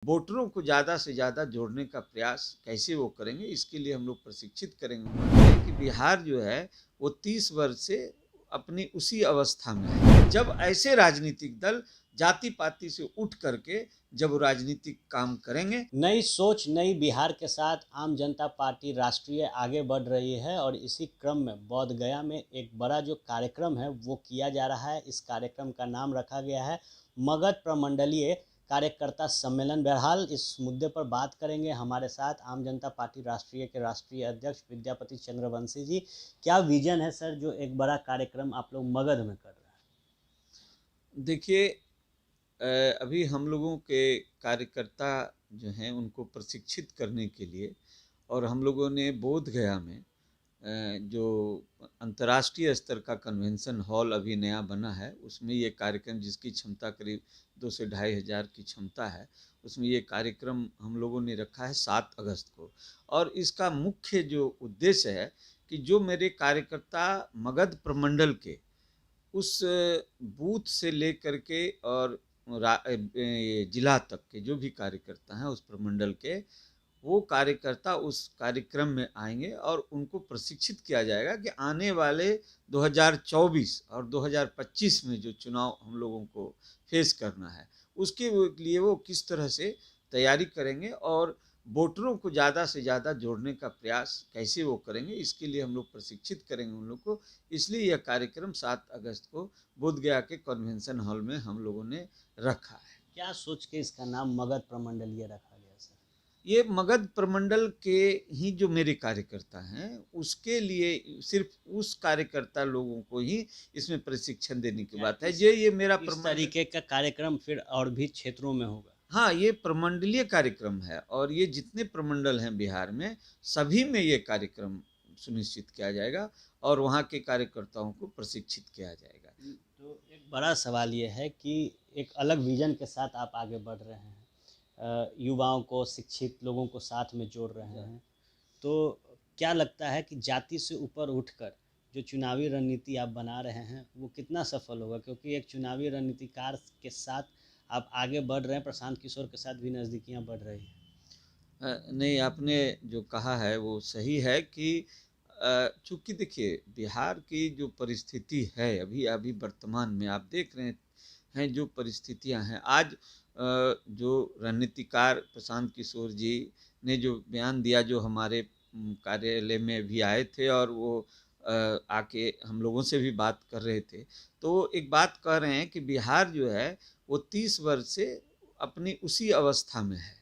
वोटरों को ज़्यादा से ज़्यादा जोड़ने का प्रयास कैसे वो करेंगे, इसके लिए हम लोग प्रशिक्षित करेंगे कि बिहार जो है वो 30 वर्ष से अपनी उसी अवस्था में है। जब ऐसे राजनीतिक दल जाति पाति से उठ करके जब राजनीतिक काम करेंगे, नई सोच नई बिहार के साथ आम जनता पार्टी राष्ट्रीय आगे बढ़ रही है और इसी क्रम में बोध गया में एक बड़ा जो कार्यक्रम है वो किया जा रहा है। इस कार्यक्रम का नाम रखा गया है मगध प्रमंडलीय कार्यकर्ता सम्मेलन। बहरहाल इस मुद्दे पर बात करेंगे हमारे साथ आम जनता पार्टी राष्ट्रीय के राष्ट्रीय अध्यक्ष विद्यापति चंद्रवंशी जी। क्या विजन है सर, जो एक बड़ा कार्यक्रम आप लोग मगध में कर रहे हैं? देखिए, अभी हम लोगों के कार्यकर्ता जो हैं उनको प्रशिक्षित करने के लिए और हम लोगों ने बोध गया में जो अंतर्राष्ट्रीय स्तर का कन्वेंशन हॉल अभी नया बना है, उसमें ये कार्यक्रम, जिसकी क्षमता करीब 2 से 2,500 की क्षमता है, उसमें ये कार्यक्रम हम लोगों ने रखा है 7 अगस्त को। और इसका मुख्य जो उद्देश्य है कि जो मेरे कार्यकर्ता मगध प्रमंडल के उस बूथ से लेकर के और जिला तक के जो भी कार्यकर्ता हैं उस प्रमंडल के, वो कार्यकर्ता उस कार्यक्रम में आएंगे और उनको प्रशिक्षित किया जाएगा कि आने वाले 2024 और 2025 में जो चुनाव हम लोगों को फेस करना है, उसके लिए वो किस तरह से तैयारी करेंगे और वोटरों को ज़्यादा से ज़्यादा जोड़ने का प्रयास कैसे वो करेंगे, इसके लिए हम लोग प्रशिक्षित करेंगे उन लोग को। इसलिए यह कार्यक्रम 7 अगस्त को बोधगया के कन्वेंशन हॉल में हम लोगों ने रखा है। क्या सोच के इसका नाम मगध प्रमंडलीय रखा गया सर? ये मगध प्रमंडल के ही जो मेरे कार्यकर्ता हैं उसके लिए, सिर्फ उस कार्यकर्ता लोगों को ही इसमें प्रशिक्षण देने की बात है। ये मेरा इस तरीके का कार्यक्रम फिर और भी क्षेत्रों में होगा? हाँ, ये प्रमंडलीय कार्यक्रम है और ये जितने प्रमंडल हैं बिहार में, सभी में ये कार्यक्रम सुनिश्चित किया जाएगा और वहाँ के कार्यकर्ताओं को प्रशिक्षित किया जाएगा। तो एक बड़ा सवाल ये है कि एक अलग विजन के साथ आप आगे बढ़ रहे हैं, युवाओं को, शिक्षित लोगों को साथ में जोड़ रहे हैं, तो क्या लगता है कि जाति से ऊपर उठकर जो चुनावी रणनीति आप बना रहे हैं वो कितना सफल होगा? क्योंकि एक चुनावी रणनीतिकार के साथ आप आगे बढ़ रहे हैं, प्रशांत किशोर के साथ भी नज़दीकियाँ बढ़ रही हैं। नहीं, आपने जो कहा है वो सही है कि चूँकि देखिए बिहार की जो परिस्थिति है अभी अभी वर्तमान में आप देख रहे हैं जो परिस्थितियां हैं आज, जो रणनीतिकार प्रशांत किशोर जी ने जो बयान दिया, जो हमारे कार्यालय में भी आए थे और वो आके हम लोगों से भी बात कर रहे थे, तो एक बात कह रहे हैं कि बिहार जो है वो 30 वर्ष से अपनी उसी अवस्था में है,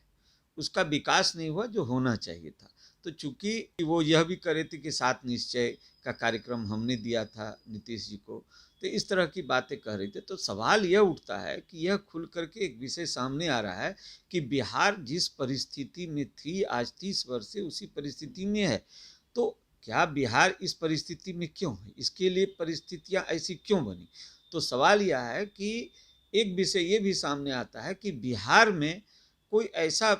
उसका विकास नहीं हुआ जो होना चाहिए था। तो चूंकि वो यह भी करे थे कि 7 निश्चय का कार्यक्रम हमने दिया था नीतीश जी को, तो इस तरह की बातें कह रही थी। तो सवाल यह उठता है कि यह खुल करके एक विषय सामने आ रहा है कि बिहार जिस परिस्थिति में थी आज 30 वर्ष से उसी परिस्थिति में है। तो क्या बिहार इस परिस्थिति में क्यों है, इसके लिए परिस्थितियां ऐसी क्यों बनी? तो सवाल यह है कि एक विषय ये भी सामने आता है कि बिहार में कोई ऐसा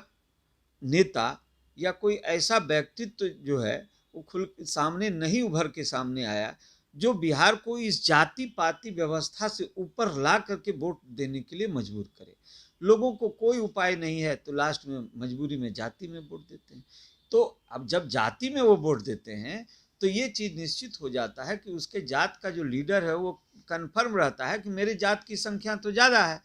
नेता या कोई ऐसा व्यक्तित्व जो है वो खुल सामने नहीं उभर के सामने आया जो बिहार को इस जाति पाति व्यवस्था से ऊपर ला करके वोट देने के लिए मजबूर करे। लोगों को कोई उपाय नहीं है तो लास्ट में मजबूरी में जाति में वोट देते हैं। तो अब जब जाति में वो वोट देते हैं तो ये चीज़ निश्चित हो जाता है कि उसके जात का जो लीडर है वो कन्फर्म रहता है कि मेरे जात की संख्या तो ज़्यादा है,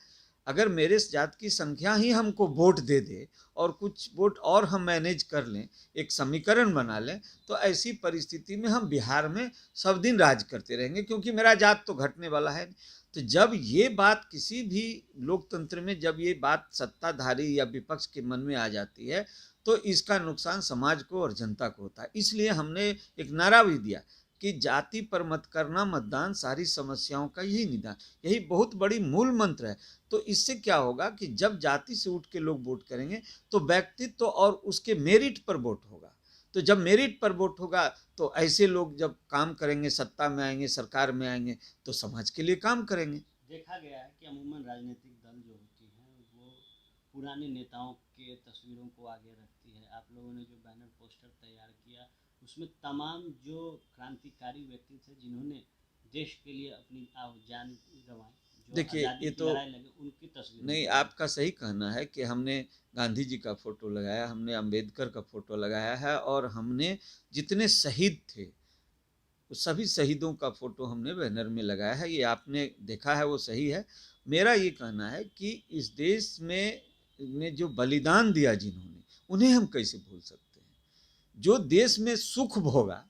अगर मेरे जात की संख्या ही हमको वोट दे दे और कुछ वोट और हम मैनेज कर लें, एक समीकरण बना लें, तो ऐसी परिस्थिति में हम बिहार में सब दिन राज करते रहेंगे क्योंकि मेरा जात तो घटने वाला है। तो जब ये बात किसी भी लोकतंत्र में, जब ये बात सत्ताधारी या विपक्ष के मन में आ जाती है तो इसका नुकसान समाज को और जनता को होता है। इसलिए हमने एक नारा भी दिया कि जाति पर मत करना मतदान, सारी समस्याओं का यही निदान, यही बहुत बड़ी मूल मंत्र है। तो इससे क्या होगा कि जब जाति से उठ के लोग वोट करेंगे तो व्यक्तित्व तो और उसके मेरिट पर वोट होगा। तो जब मेरिट पर वोट होगा तो ऐसे लोग जब काम करेंगे, सत्ता में आएंगे, सरकार में आएंगे, तो समाज के लिए काम करेंगे। देखा गया है कि अमूमन राजनीतिक दल जो होती हैं वो पुराने नेताओं के तस्वीरों को आगे रखती है। आप लोगों ने जो बैनर पोस्टर तैयार किया उसमें तमाम जो क्रांतिकारी व्यक्ति थे जिन्होंने देश के लिए अपनी जान गंवाई, जो देखिए आज़ादी ये की तो लड़ाई लड़ी उनकी तस्वीर नहीं, होगी। आपका सही कहना है कि हमने गांधी जी का फोटो लगाया, हमने अंबेडकर का फोटो लगाया है, और हमने जितने शहीद थे उस सभी शहीदों का फोटो हमने बैनर में लगाया है। ये आपने देखा है वो सही है। मेरा ये कहना है कि इस देश में जो बलिदान दिया जिन्होंने, उन्हें हम कैसे भूल सकते हैं। जो देश में सुख भोगा,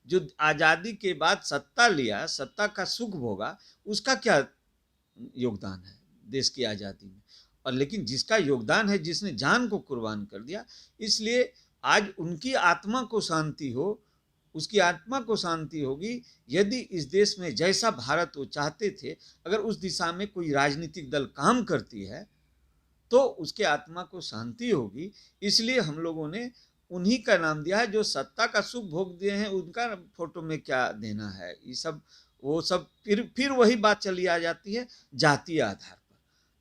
जो आज़ादी के बाद सत्ता लिया, सत्ता का सुख भोगा, उसका क्या योगदान है देश की आज़ादी में। और लेकिन जिसका योगदान है, जिसने जान को कुर्बान कर दिया, इसलिए आज उनकी आत्मा को शांति हो, उसकी आत्मा को शांति होगी यदि इस देश में जैसा भारत वो चाहते थे, अगर उस दिशा में कोई राजनीतिक दल काम करती है तो उसके आत्मा को शांति होगी। इसलिए हम लोगों ने उन्हीं का नाम दिया है। जो सत्ता का सुख भोग दिए हैं उनका फोटो में क्या देना है। ये सब वो सब फिर वही बात चली आ जाती है जातीय आधार पर।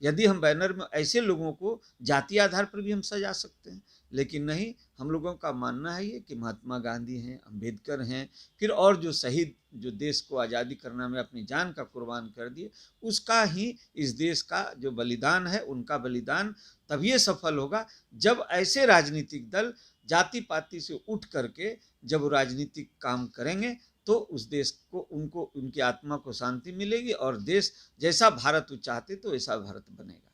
यदि हम बैनर में ऐसे लोगों को जातीय आधार पर भी हम सजा सकते हैं, लेकिन नहीं, हम लोगों का मानना है ये कि महात्मा गांधी हैं, अंबेडकर हैं, फिर और जो शहीद जो देश को आज़ादी करने में अपनी जान का कुर्बान कर दिए, उसका ही इस देश का जो बलिदान है, उनका बलिदान तभी सफल होगा जब ऐसे राजनीतिक दल जाति पाति से उठ करके जब राजनीतिक काम करेंगे तो उस देश को उनको उनकी आत्मा को शांति मिलेगी और देश जैसा भारत वो चाहते तो वैसा भारत बनेगा।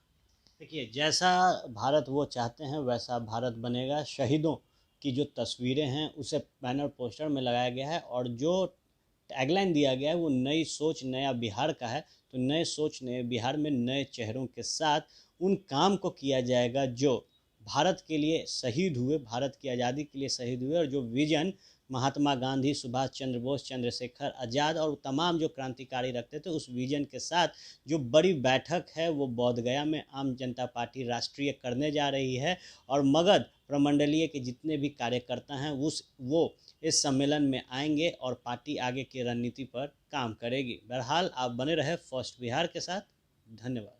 देखिए, जैसा भारत वो चाहते हैं वैसा भारत बनेगा। शहीदों की जो तस्वीरें हैं उसे बैनर पोस्टर में लगाया गया है, और जो टैगलाइन दिया गया है वो नई सोच नया बिहार का है। तो नए सोच नए बिहार में नए चेहरों के साथ उन काम को किया जाएगा जो भारत के लिए शहीद हुए, भारत की आज़ादी के लिए शहीद हुए, और जो विजन महात्मा गांधी, सुभाष चंद्र बोस, चंद्रशेखर आज़ाद और तमाम जो क्रांतिकारी रखते थे, उस विजन के साथ जो बड़ी बैठक है वो बोधगया में आम जनता पार्टी राष्ट्रीय करने जा रही है। और मगध प्रमंडलीय के जितने भी कार्यकर्ता हैं वो इस सम्मेलन में आएंगे और पार्टी आगे की रणनीति पर काम करेगी। बहरहाल आप बने रहे फर्स्ट बिहार के साथ। धन्यवाद।